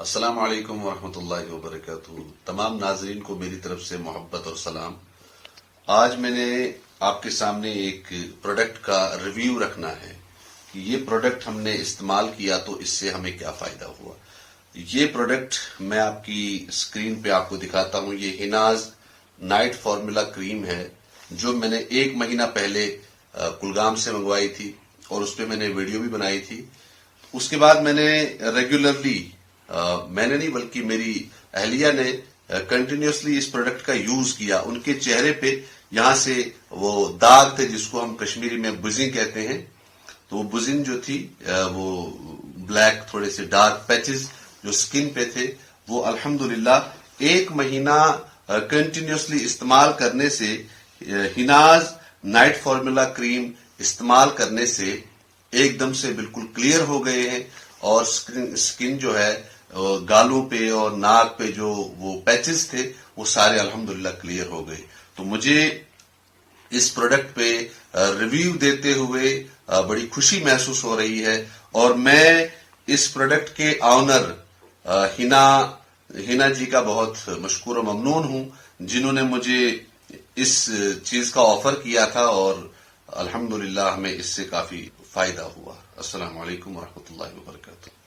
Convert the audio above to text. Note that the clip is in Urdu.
السلام علیکم ورحمۃ اللہ وبرکاتہ. تمام ناظرین کو میری طرف سے محبت اور سلام. آج میں نے آپ کے سامنے ایک پروڈکٹ کا ریویو رکھنا ہے کہ یہ پروڈکٹ ہم نے استعمال کیا تو اس سے ہمیں کیا فائدہ ہوا. یہ پروڈکٹ میں آپ کی اسکرین پہ آپ کو دکھاتا ہوں. یہ ہناز نائٹ فارمولا کریم ہے جو میں نے 1 مہینہ پہلے کلگام سے منگوائی تھی اور اس پہ میں نے ویڈیو بھی بنائی تھی. اس کے بعد میں نے ریگولرلی میں نے نہیں بلکہ میری اہلیہ نے کنٹینیوسلی اس پروڈکٹ کا یوز کیا. ان کے چہرے پہ یہاں سے وہ داغ تھے جس کو ہم کشمیری میں بزیں کہتے ہیں, تو وہ بزن جو تھی وہ بلیک تھوڑے سے ڈارک پیچز جو سکن پہ تھے وہ الحمدللہ 1 مہینہ کنٹینیوسلی استعمال کرنے سے ہناز نائٹ فارمولا کریم استعمال کرنے سے ایک دم سے بالکل کلیئر ہو گئے ہیں. اور سکن جو ہے گالوں پہ اور ناک پہ جو وہ پیچز تھے وہ سارے الحمدللہ کلیئر ہو گئے. تو مجھے اس پروڈکٹ پہ ریویو دیتے ہوئے بڑی خوشی محسوس ہو رہی ہے, اور میں اس پروڈکٹ کے آنر ہنا جی کا بہت مشکور و ممنون ہوں جنہوں نے مجھے اس چیز کا آفر کیا تھا, اور الحمدللہ ہمیں اس سے کافی فائدہ ہوا. السلام علیکم ورحمۃ اللہ وبرکاتہ.